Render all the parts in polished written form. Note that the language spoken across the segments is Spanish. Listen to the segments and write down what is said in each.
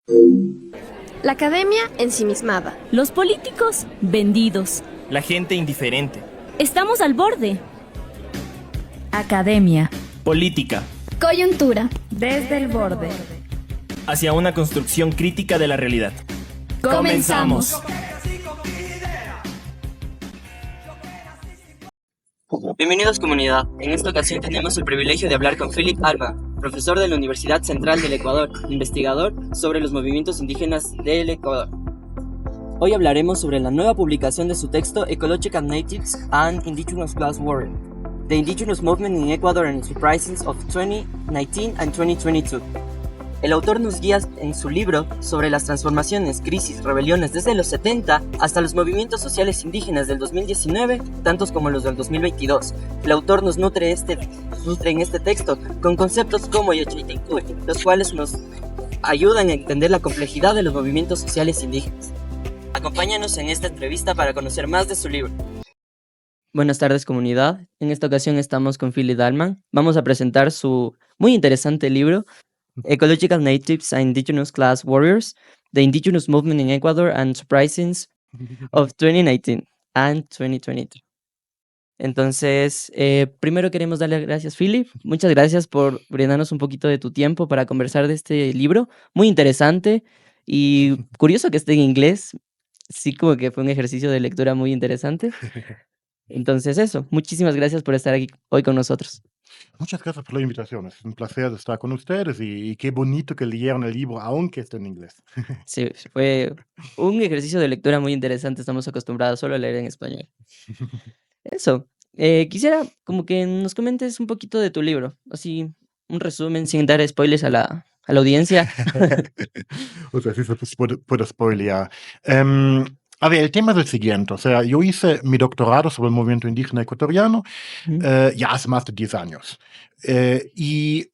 La academia ensimismada. Los políticos vendidos. La gente indiferente. Estamos al borde. Academia. Política. Coyuntura. Desde el borde. Hacia una construcción crítica de la realidad. Comenzamos. Bienvenidos comunidad. En esta ocasión tenemos el privilegio de hablar con Philip Alma, profesor de la Universidad Central del Ecuador, investigador sobre los movimientos indígenas del Ecuador. Hoy hablaremos sobre la nueva publicación de su texto Ecological Natives and Indigenous Class Warrior, The Indigenous Movement in Ecuador and its Uprisings of 2019 and 2022. El autor nos guía en su libro sobre las transformaciones, crisis, rebeliones desde los 70 hasta los movimientos sociales indígenas del 2019, tantos como los del 2022. El autor nos nutre en este texto con conceptos como Yochaitikue, los cuales nos ayudan a entender la complejidad de los movimientos sociales indígenas. Acompáñanos en esta entrevista para conocer más de su libro. Buenas tardes comunidad, en esta ocasión estamos con Philip Alman. Vamos a presentar su muy interesante libro Ecological Natives and Indigenous Class Warriors, The Indigenous Movement in Ecuador and Uprisings of 2019 and 2022. Entonces, primero queremos darle gracias, Philip. Muchas gracias por brindarnos un poquito de tu tiempo para conversar de este libro. Muy interesante y curioso que esté en inglés. Sí, como que fue un ejercicio de lectura muy interesante. Entonces eso, muchísimas gracias por estar aquí hoy con nosotros. Muchas gracias por la invitación. Es un placer estar con ustedes y qué bonito que leyeron el libro, aunque esté en inglés. Sí, fue un ejercicio de lectura muy interesante. Estamos acostumbrados solo a leer en español. Eso. Quisiera como que nos comentes un poquito de tu libro, así un resumen sin dar spoilers a la audiencia. O sea, sí se puede spoilear. A ver, el tema es el siguiente. O sea, yo hice mi doctorado sobre el movimiento indígena ecuatoriano ya hace más de 10 años. Y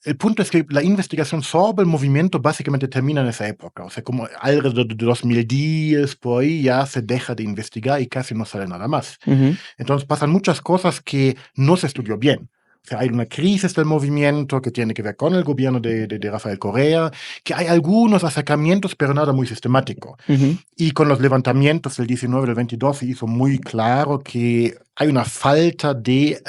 el punto es que la investigación sobre el movimiento básicamente termina en esa época. O sea, como alrededor de 2010, por ahí ya se deja de investigar y casi no sale nada más. Ujú. Entonces pasan muchas cosas que no se estudió bien. O sea, hay una crisis del movimiento que tiene que ver con el gobierno de Rafael Correa, que hay algunos acercamientos, pero nada muy sistemático. Ujú. Y con los levantamientos del 19 y del 22 se hizo muy claro que hay una falta de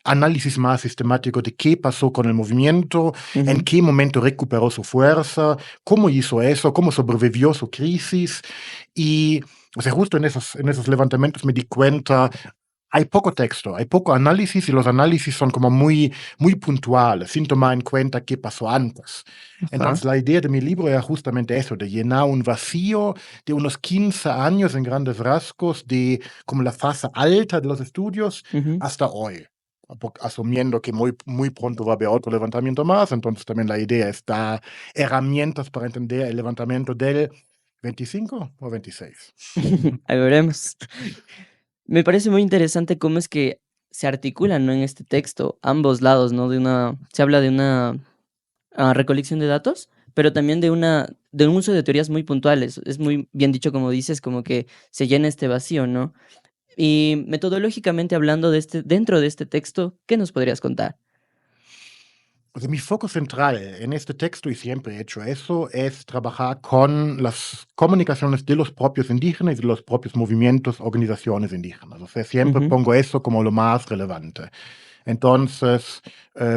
análisis más sistemático de qué pasó con el movimiento, en Ujú. qué momento recuperó su fuerza, cómo hizo eso, cómo sobrevivió su crisis. Y o sea, justo en esos levantamientos me di cuenta, hay poco texto, hay poco análisis y los análisis son como muy, muy puntuales, sin tomar en cuenta qué pasó antes. Entonces la idea de mi libro era justamente eso, de llenar un vacío de unos 15 años en grandes rasgos de como la fase alta de los estudios Ujú. hasta hoy. Asumiendo que muy, muy pronto va a haber otro levantamiento más, entonces también la idea es dar herramientas para entender el levantamiento del 25 o 26. Ahí veremos. Me parece muy interesante cómo es que se articulan, ¿no? En este texto ambos lados, ¿no? Se habla de una recolección de datos, pero también de un uso de teorías muy puntuales. Es muy bien dicho, como dices, como que se llena este vacío, ¿no? Y metodológicamente hablando dentro de este texto, ¿qué nos podrías contar? Also mi foco central en este texto, y siempre he hecho eso, es trabajar con las comunicaciones de los propios indígenas y de los propios movimientos, organizaciones indígenas. O sea, siempre Ujú. pongo eso como lo más relevante. Entonces,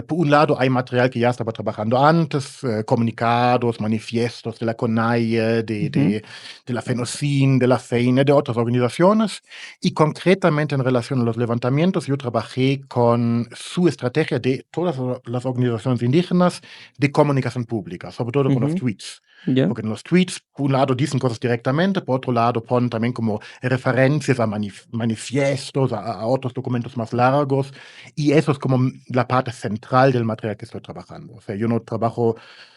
por un lado hay material que ya estaba trabajando antes, comunicados, manifiestos de la CONAIE, Ujú. de la FENOCIN, de la FEINE, de otras organizaciones. Y concretamente en relación a los levantamientos, yo trabajé con su estrategia de todas las organizaciones indígenas de comunicación pública, sobre todo con los Ujú. tweets. Ya. Porque en los tweets, por un lado, dicen cosas directamente, por otro lado, ponen también como referencias a manifiestos, a otros documentos más largos. Y eso es como la parte central del material que estoy trabajando. O sea, yo no trabajo,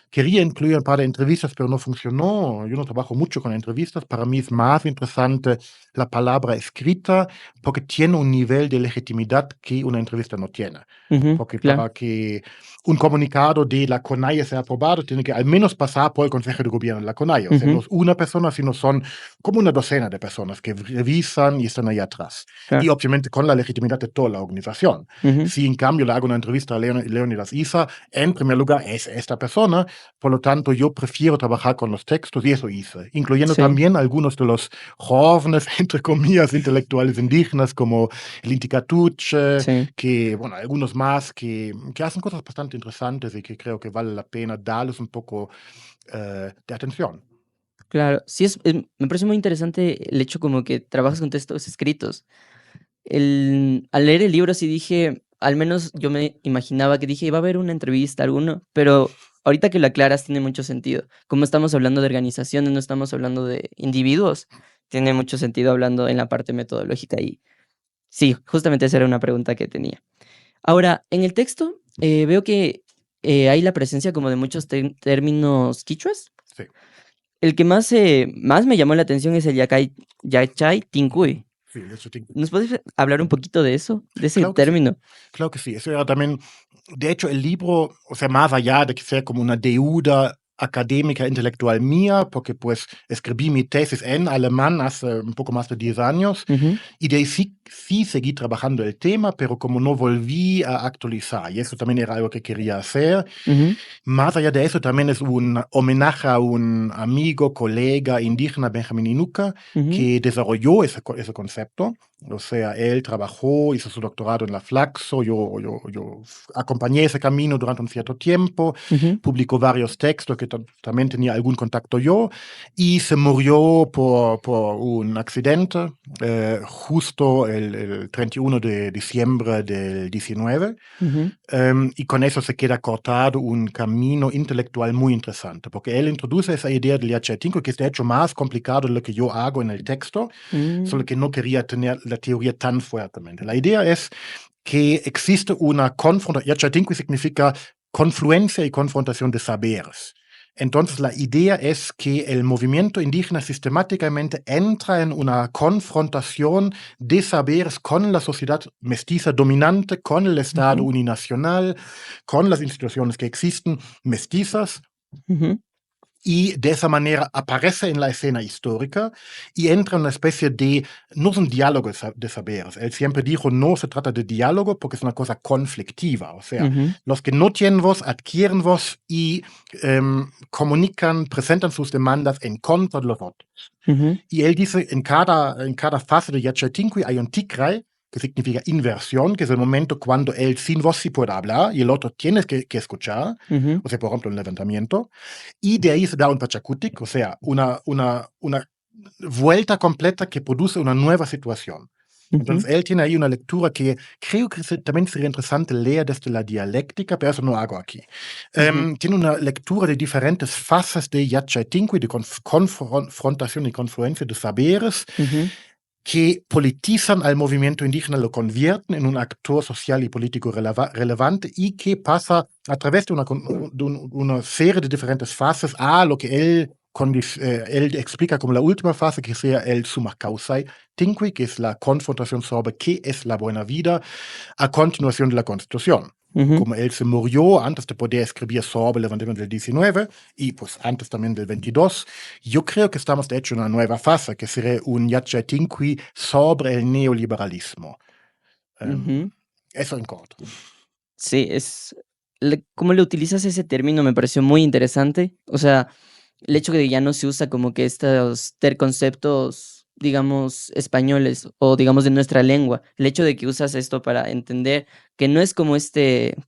quería incluir un par de entrevistas, pero no funcionó. Yo no trabajo mucho con entrevistas. Para mí es más interesante la palabra escrita porque tiene un nivel de legitimidad que una entrevista no tiene. Ujú. Porque Claro. para que un comunicado de la CONAIE sea aprobado, tiene que al menos pasar por el Consejo de Gobierno de la CONAIE. O sea, no es una persona, sino son como una docena de personas que revisan y están ahí atrás. Claro. Y obviamente con la legitimidad de toda la organización. Ujú. Si en cambio le hago una entrevista a Leonidas Issa, en primer lugar es esta persona, por lo tanto yo prefiero trabajar con los textos y eso hice, incluyendo Sí. también algunos de los jóvenes, entre comillas, intelectuales indígenas como el Inti Catuche, Sí. que, bueno, algunos más que hacen cosas bastante interesantes y que creo que vale la pena darles un poco de atención. Claro, sí, me parece muy interesante el hecho como que trabajas con textos escritos. Al leer el libro sí dije, al menos yo me imaginaba que dije, iba a haber una entrevista, alguno, pero ahorita que lo aclaras tiene mucho sentido. Como estamos hablando de organizaciones, no estamos hablando de individuos, tiene mucho sentido hablando en la parte metodológica y sí, justamente esa era una pregunta que tenía. Ahora, en el texto veo que hay la presencia como de muchos términos quichuas. Sí. El que más me llamó la atención es el Yachay Tincuy. Sí, eso te- ¿Nos puedes hablar un poquito de eso, de ese Claro que sí. término? Claro que sí, eso era también, de hecho, el libro, o sea, más allá de que sea como una deuda académica intelectual mía, porque pues escribí mi tesis en alemán hace un poco más de 10 años, Ujú, y de ahí sí seguí trabajando el tema, pero como no volví a actualizar, y eso también era algo que quería hacer, ujú, más allá de eso también es un homenaje a un amigo, colega indígena, Benjamín Inuka, ujú, que desarrolló ese concepto. O sea, él trabajó, hizo su doctorado en la Flaxo, yo acompañé ese camino durante un cierto tiempo, ujú, publicó varios textos que también tenía algún contacto yo, y se murió por un accidente justo el 31 de diciembre del 19. ujú, Y con eso se queda cortado un camino intelectual muy interesante, porque él introduce esa idea del Yachatinco, que es de hecho más complicado de lo que yo hago en el texto, solo que no quería tener la teoría tan fuertemente. La idea es que existe una confrontación. Yachatinco significa confluencia y confrontación de saberes. Entonces, la idea es que el movimiento indígena sistemáticamente entra en una confrontación de saberes con la sociedad mestiza dominante, con el Estado ujú, uninacional, con las instituciones que existen mestizas, ujú, y de esa manera aparece en la escena histórica y entra en una especie de, no es un diálogo de saberes. Él siempre dijo, no se trata de diálogo porque es una cosa conflictiva. O sea, ujú, los que no tienen voz adquieren voz y comunican, presentan sus demandas en contra de los otros. ujú, Y él dice, en cada fase de Yachatinqui hay un ticray, que significa inversión, que es el momento cuando él sin voz sí puede hablar y el otro tiene que escuchar, ujú, o sea, por ejemplo, un levantamiento, y de ahí se da un pachacutic, o sea, una vuelta completa que produce una nueva situación. ujú, Entonces, él tiene ahí una lectura que creo que también sería interesante leer desde la dialéctica, pero eso no hago aquí. ujú, Tiene una lectura de diferentes fases de Yachatinqui, de confrontación y confluencia de saberes, ujú, que politizan al movimiento indígena, lo convierten en un actor social y político relevante y que pasa a través de una serie de diferentes fases a lo que él explica como la última fase, que sea el summa causae tinqui, que es la confrontación sobre qué es la buena vida a continuación de la Constitución. ujú. Como él se murió antes de poder escribir sobre el levantamiento del 19 y pues antes también del 22, yo creo que estamos de hecho en una nueva fase, que sería un Yachatinqui sobre el neoliberalismo. Ujú. Eso en corto. Sí, cómo le utilizas ese término me pareció muy interesante. O sea, el hecho de que ya no se usa como que estos conceptos, digamos, españoles o digamos de nuestra lengua. El hecho de que usas esto para entender que no es como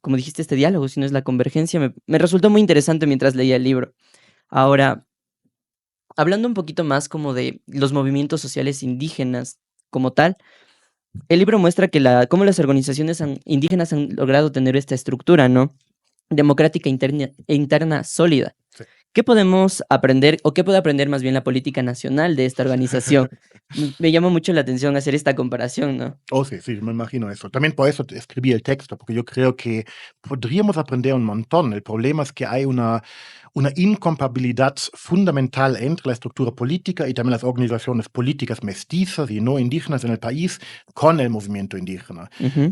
como dijiste, este diálogo, sino es la convergencia, me resultó muy interesante mientras leía el libro. Ahora, hablando un poquito más como de los movimientos sociales indígenas como tal, el libro muestra que cómo las organizaciones indígenas han logrado tener esta estructura, ¿no? Democrática interna sólida, Sí. ¿Qué podemos aprender o qué puede aprender más bien la política nacional de esta organización? Me llama mucho la atención hacer esta comparación, ¿no? Oh, sí, sí, me imagino eso. También por eso escribí el texto, porque yo creo que podríamos aprender un montón. El problema es que hay una incompatibilidad fundamental entre la estructura política y también las organizaciones políticas mestizas y no indígenas en el país con el movimiento indígena. Ujú.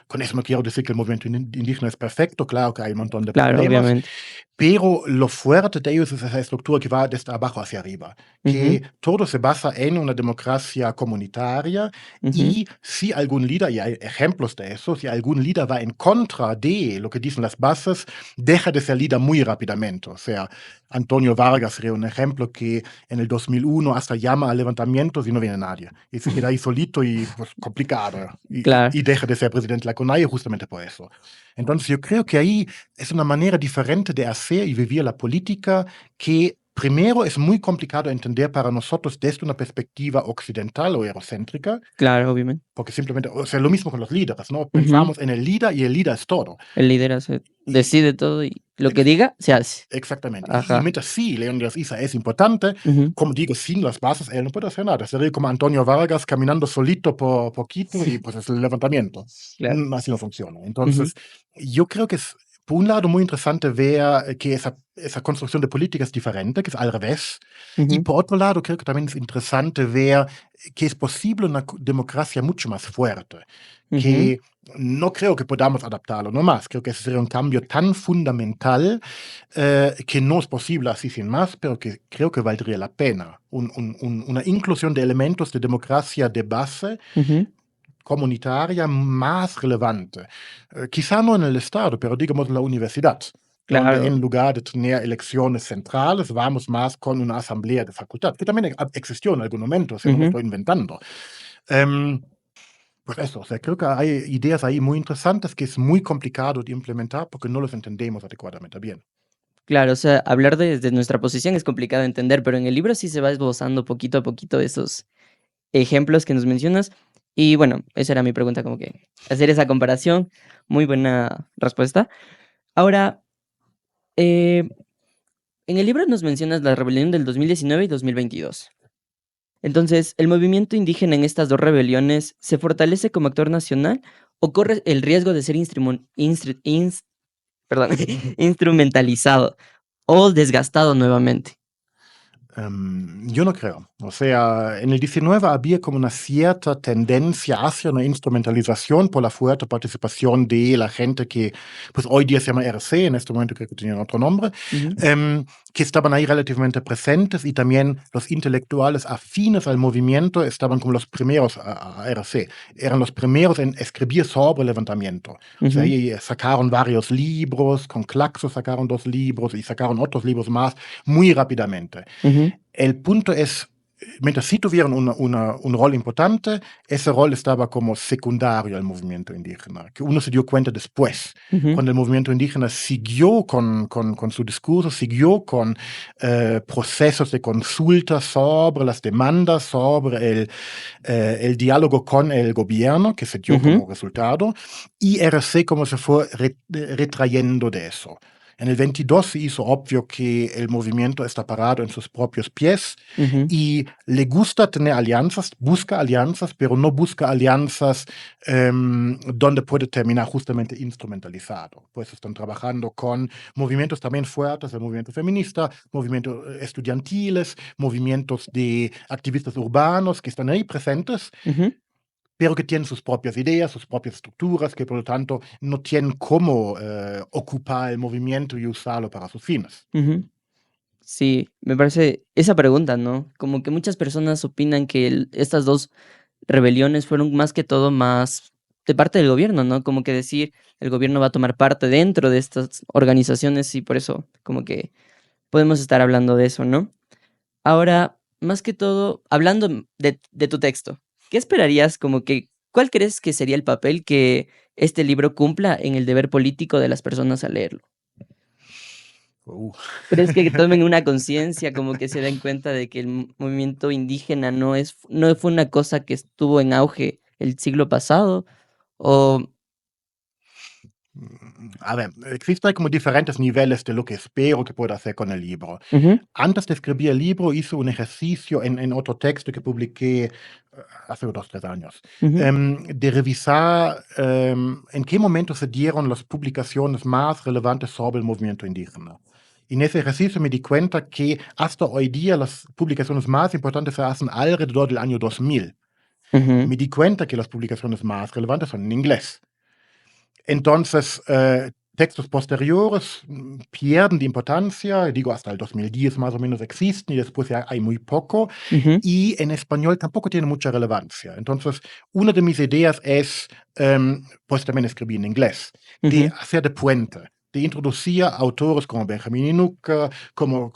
Con eso no quiero decir que el movimiento indígena es perfecto, claro que hay un montón de Claro, problemas, obviamente. pero lo fuerte de ellos es esa estructura que va desde abajo hacia arriba, Ujú, que todo se basa en una democracia comunitaria ujú. y si algún líder, y hay ejemplos de eso, si algún líder va en contra de lo que dicen las bases, deja de ser líder muy rápidamente. O sea, Antonio Vargas sería un ejemplo que en el 2001 hasta llama al levantamiento y no viene nadie. Y se queda ahí solito y pues complicado. Claro, Y deja de ser presidente de la CONAIE justamente por eso. Entonces yo creo que ahí es una manera diferente de hacer y vivir la política que primero es muy complicado entender para nosotros desde una perspectiva occidental o eurocéntrica, claro, obviamente. porque simplemente, o sea, lo mismo con los líderes, ¿no? Ujú. Pensamos en el líder y el líder es todo. El líder Y, decide todo y lo que ex- diga se hace. exactamente. Y Ajá. mientras sí, Leonidas Issa es importante, Ujú. como digo, sin las bases él no puede hacer nada. Sería como Antonio Vargas caminando solito por Quito y pues es el levantamiento. Claro. Así no funciona. Ujú, Entonces, yo creo que es, por un lado, muy interesante ver que esa construcción de política es diferente, que es al revés. Y ujú, por otro lado, creo que también es interesante ver que es posible una democracia mucho más fuerte, ujú. que no creo que podamos adaptarlo nomás. Creo que ese sería un cambio tan fundamental que no es posible así sin más, pero que creo que valdría la pena. Una inclusión de elementos de democracia de base Ujú. comunitaria más relevante. Quizá no en el Estado, pero digamos en la universidad, donde Claro. en lugar de tener elecciones centrales, vamos más con una asamblea de facultad, que también existió en algún momento, o sea, no me Ujú. estoy inventando. Em, pues eso, o sea, creo que hay ideas ahí muy interesantes que es muy complicado de implementar porque no los entendemos adecuadamente bien. Claro, o sea, hablar desde nuestra posición es complicado de entender, pero en el libro sí se va esbozando poquito a poquito esos ejemplos que nos mencionas. Y bueno, esa era mi pregunta, como que hacer esa comparación. Muy buena respuesta. Ahora, eh, en el libro nos mencionas la rebelión del 2019 y 2022. Entonces, ¿el movimiento indígena en estas dos rebeliones se fortalece como actor nacional o corre el riesgo de ser perdón, instrumentalizado o desgastado nuevamente? Yo no creo. O sea, en el 19 había como una cierta tendencia hacia una instrumentalización por la fuerte participación de la gente que, pues hoy día se llama RC, en este momento creo que tenían otro nombre, Ujú, que estaban ahí relativamente presentes y también los intelectuales afines al movimiento estaban como los primeros a RC, eran los primeros en escribir sobre el levantamiento. O sea, ujú, ahí sacaron varios libros, con Claxo sacaron 2 libros y sacaron otros libros más muy rápidamente. ujú, El punto es, mientras sí tuvieron un rol importante, ese rol estaba como secundario al movimiento indígena, que uno se dio cuenta después, ujú, cuando el movimiento indígena siguió con su discurso, siguió con procesos de consulta sobre las demandas, sobre el diálogo con el gobierno, que se dio ujú, como resultado, y RC como se fue retrayendo de eso. En el 22 se hizo obvio que el movimiento está parado en sus propios pies ujú, y le gusta tener alianzas, busca alianzas, pero no busca alianzas donde puede terminar justamente instrumentalizado. Pues están trabajando con movimientos también fuertes, el movimiento feminista, movimientos estudiantiles, movimientos de activistas urbanos que están ahí presentes, ujú, pero que tienen sus propias ideas, sus propias estructuras, que por lo tanto no tienen cómo ocupar el movimiento y usarlo para sus fines. ujú. Sí, me parece esa pregunta, ¿no? Como que muchas personas opinan que estas dos rebeliones fueron más que todo más de parte del gobierno, ¿no? Como que decir, el gobierno va a tomar parte dentro de estas organizaciones y por eso como que podemos estar hablando de eso, ¿no? Ahora, más que todo, hablando de tu texto, ¿qué esperarías como que, cuál crees que sería el papel que este libro cumpla en el deber político de las personas al leerlo? Uh. ¿Crees que tomen una conciencia, como que se den cuenta de que el movimiento indígena no fue una cosa que estuvo en auge el siglo pasado? O A ver, existen como diferentes niveles de lo que espero que pueda hacer con el libro. Ujú, Antes de escribir el libro hice un ejercicio en otro texto que publiqué hace 2, 3 años, ujú, de revisar en qué momento se dieron las publicaciones más relevantes sobre el movimiento indígena. Y en ese ejercicio me di cuenta que hasta hoy día las publicaciones más importantes se hacen alrededor del año 2000. ujú, Me di cuenta que las publicaciones más relevantes son en inglés. Entonces, textos posteriores pierden de importancia, digo, hasta el 2010 más o menos existen y después ya hay muy poco, ujú, y en español tampoco tiene mucha relevancia. Entonces, una de mis ideas es, pues también escribí en inglés, de ujú, hacer de puente, de introducir a autores como Benjamín Inuka, como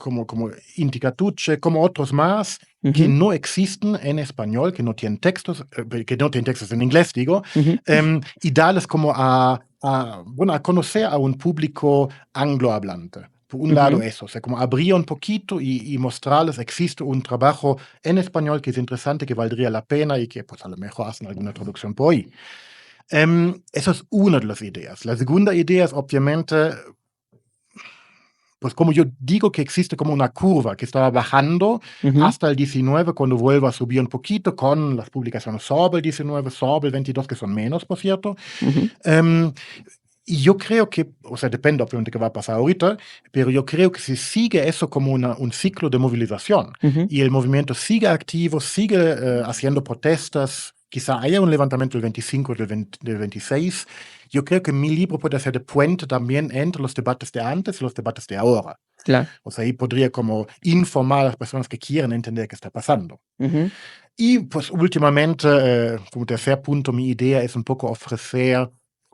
Inti Catuche, como otros más, que ujú, no existen en español, que no tienen textos en inglés, digo, ujú, y darles como bueno, a conocer a un público anglohablante. Por un lado ujú. eso, o sea, como abrir un poquito y mostrarles, existe un trabajo en español que es interesante, que valdría la pena y que pues a lo mejor hacen alguna traducción por ahí. Eso es una de las ideas. La segunda idea es obviamente, pues como yo digo que existe como una curva que estaba bajando Ujú, hasta el 19, cuando vuelva a subir un poquito con las publicaciones sobre el 19, sobre el 22, que son menos, por cierto. ujú, Em, y yo creo que, o sea, depende obviamente qué va a pasar ahorita, pero yo creo que si sigue eso como un ciclo de movilización ujú. y el movimiento sigue activo, sigue haciendo protestas, quizá haya un levantamiento del 25, del 26, yo creo que mi libro puede ser de puente también entre los debates de antes y los debates de ahora. Claro. O sea, ahí podría como informar a las personas que quieren entender qué está pasando. Ujú, Y pues últimamente, como tercer punto, mi idea es un poco ofrecer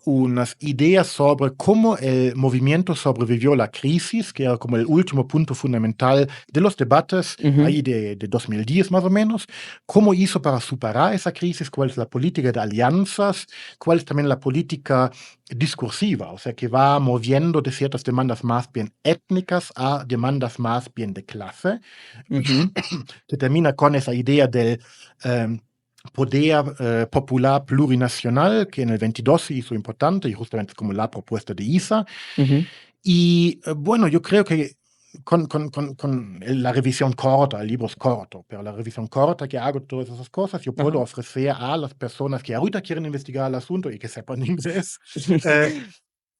unas ideas sobre cómo el movimiento sobrevivió la crisis, que era como el último punto fundamental de los debates ujú. ahí de 2010 más o menos, cómo hizo para superar esa crisis, cuál es la política de alianzas, cuál es también la política discursiva, o sea, que va moviendo de ciertas demandas más bien étnicas a demandas más bien de clase, Ujú, que termina con esa idea del poder popular plurinacional, que en el 22 se hizo importante y justamente es como la propuesta de ISA. ujú. Y bueno, yo creo que con la revisión corta, el libro es corto, pero la revisión corta que hago todas esas cosas, yo puedo Ajá. ofrecer a las personas que ahorita quieren investigar el asunto y que sepan inglés, eh,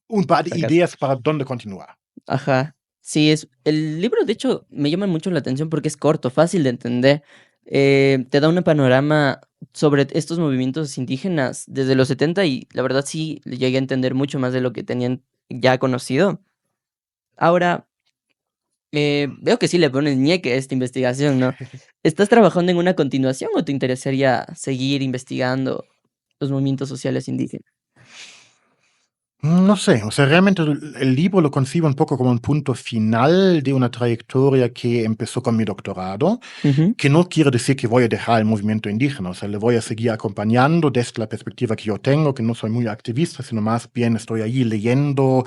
un par de Sacas. ideas para dónde continuar. Ajá. Sí, es el libro, de hecho, me llama mucho la atención porque es corto, fácil de entender. Te da un panorama sobre estos movimientos indígenas desde los 70 y la verdad sí le llegué a entender mucho más de lo que tenían ya conocido. Ahora, veo que sí le pones ñeque a esta investigación, ¿no? ¿Estás trabajando en una continuación o te interesaría seguir investigando los movimientos sociales indígenas? No sé, o sea, realmente el libro lo concibo un poco como un punto final de una trayectoria que empezó con mi doctorado, Ujú, que no quiere decir que voy a dejar el movimiento indígena, o sea, le voy a seguir acompañando desde la perspectiva que yo tengo, que no soy muy activista, sino más bien estoy ahí leyendo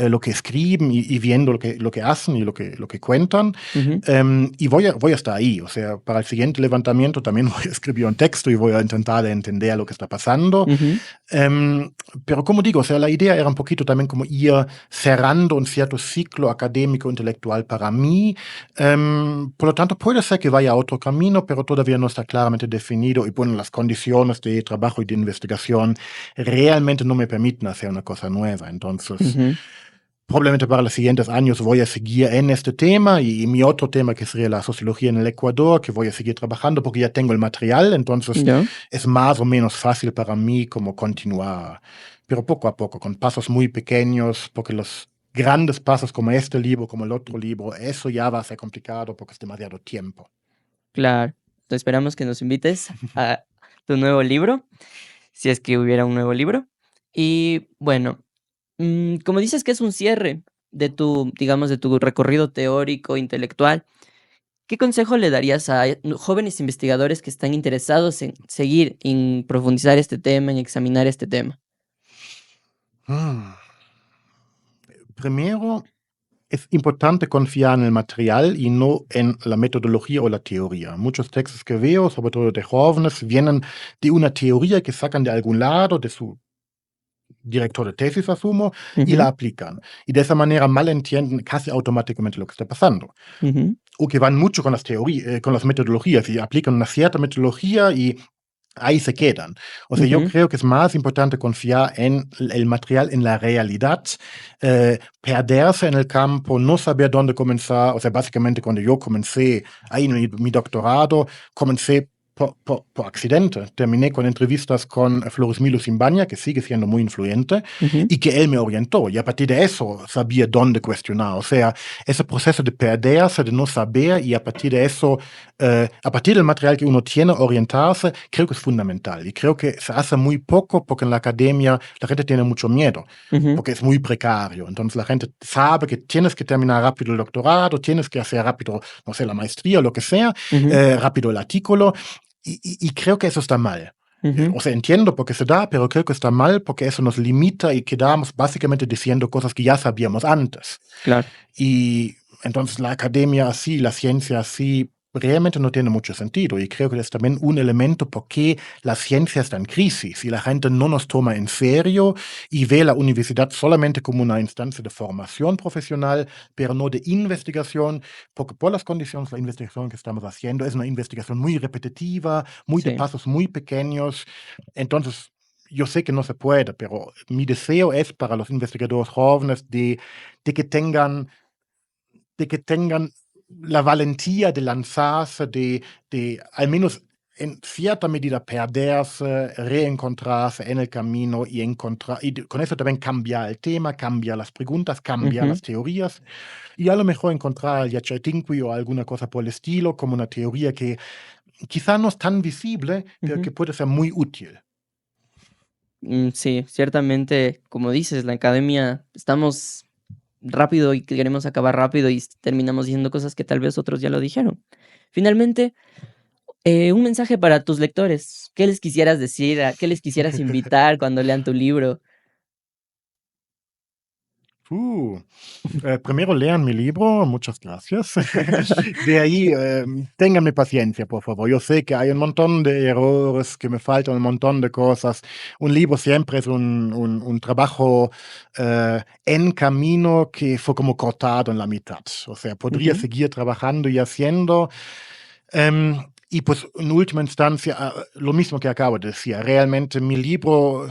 lo que escriben y viendo lo que hacen y lo que cuentan. ujú, Y voy a estar ahí, o sea, para el siguiente levantamiento también voy a escribir un texto y voy a intentar entender lo que está pasando. ujú. Em, pero como digo, o sea, la idea era un poquito también como ir cerrando un cierto ciclo académico intelectual para mí. Por lo tanto, puede ser que vaya a otro camino, pero todavía no está claramente definido y bueno, las condiciones de trabajo y de investigación realmente no me permiten hacer una cosa nueva. Entonces, Ujú, probablemente para los siguientes años voy a seguir en este tema y mi otro tema que sería la sociología en el Ecuador, que voy a seguir trabajando porque ya tengo el material, entonces ya, es más o menos fácil para mí como continuar, pero poco a poco, con pasos muy pequeños, porque los grandes pasos como este libro, como el otro libro, eso ya va a ser complicado porque es demasiado tiempo. claro. Te esperamos que nos invites a tu nuevo libro, si es que hubiera un nuevo libro. Y bueno, como dices que es un cierre de tu, digamos, de tu recorrido teórico, intelectual, ¿qué consejo le darías a jóvenes investigadores que están interesados en seguir, en profundizar este tema, en examinar este tema? Mm. Primero, es importante confiar en el material y no en la metodología o la teoría. Muchos textos que veo, sobre todo de jóvenes, vienen de una teoría que sacan de algún lado, director de tesis, asumo, y Ujú, la aplican. Y de esa manera malentienden casi automáticamente lo que está pasando. ujú, O que van mucho con las teorías, con las metodologías, y aplican una cierta metodología y ahí se quedan. O sea, yo ujú, creo que es más importante confiar en el material, en la realidad, perderse en el campo, no saber dónde comenzar. O sea, básicamente cuando yo comencé ahí en mi doctorado, comencé por accidente. Terminé con entrevistas con Florismilo Simbaña, que sigue siendo muy influyente, ujú. y que él me orientó. Y a partir de eso sabía dónde cuestionar. O sea, ese proceso de perderse, de no saber, y a partir de eso, a partir del material que uno tiene, orientarse, creo que es fundamental. Y creo que se hace muy poco porque en la academia la gente tiene mucho miedo, Ujú, porque es muy precario. Entonces la gente sabe que tienes que terminar rápido el doctorado, tienes que hacer rápido, no sé, la maestría o lo que sea, ujú, rápido el artículo. Y creo que eso está mal. ujú. O sea, entiendo por qué se da, pero creo que está mal porque eso nos limita y quedamos básicamente diciendo cosas que ya sabíamos antes. Claro. Y entonces la academia así, la ciencia así, realmente no tiene mucho sentido. Y creo que es también un elemento por qué la ciencia está en crisis y la gente no nos toma en serio y ve la universidad solamente como una instancia de formación profesional, pero no de investigación, porque por las condiciones la investigación que estamos haciendo es una investigación muy repetitiva, muy de Sí. pasos muy pequeños. Entonces, yo sé que no se puede, pero mi deseo es para los investigadores jóvenes de que tengan la valentía de lanzarse, de al menos en cierta medida perderse, reencontrarse en el camino y encontrar, y con eso también cambiar el tema, cambiar las preguntas, cambiar Ujú, las teorías, y a lo mejor encontrar el Yachatinqui o alguna cosa por el estilo, como una teoría que quizá no es tan visible, pero ujú. que puede ser muy útil. Sí, ciertamente, como dices, la academia estamos rápido y queremos acabar rápido y terminamos diciendo cosas que tal vez otros ya lo dijeron. Finalmente, un mensaje para tus lectores. ¿Qué les quisieras decir? ¿A qué les quisieras invitar cuando lean tu libro? Uh, primero lean mi libro, muchas gracias. De ahí, ténganme paciencia, por favor. Yo sé que hay un montón de errores, que me faltan un montón de cosas. Un libro siempre es un trabajo en camino que fue como cortado en la mitad. O sea, podría Ujú, seguir trabajando y haciendo. em, y pues en última instancia, lo mismo que acabo de decir, realmente mi libro,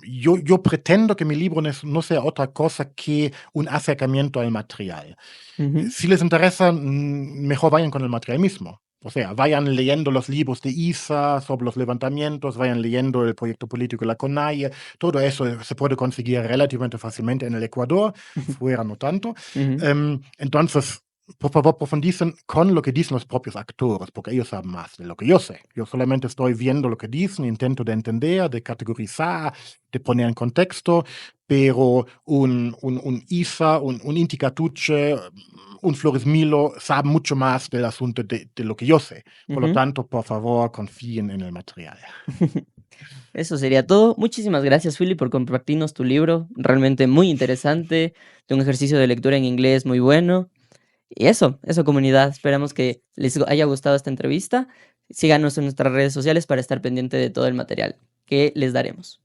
yo pretendo que mi libro no sea otra cosa que un acercamiento al material. ujú, Si les interesa, mejor vayan con el material mismo. O sea, vayan leyendo los libros de ISA sobre los levantamientos, vayan leyendo el proyecto político de la CONAIE. Todo eso se puede conseguir relativamente fácilmente en el Ecuador, fuera no tanto. ujú, Entonces, por favor, profundicen con lo que dicen los propios actores, porque ellos saben más de lo que yo sé. Yo solamente estoy viendo lo que dicen, intento de entender, de categorizar, de poner en contexto, pero un Isa, un Inti Catucce, un Florismilo saben mucho más del asunto de lo que yo sé. Por lo ujú. tanto, por favor, confíen en el material. Eso sería todo. Muchísimas gracias, Philip, por compartirnos tu libro. Realmente muy interesante, de un ejercicio de lectura en inglés muy bueno. Y eso, comunidad. Esperamos que les haya gustado esta entrevista. Síganos en nuestras redes sociales para estar pendiente de todo el material que les daremos.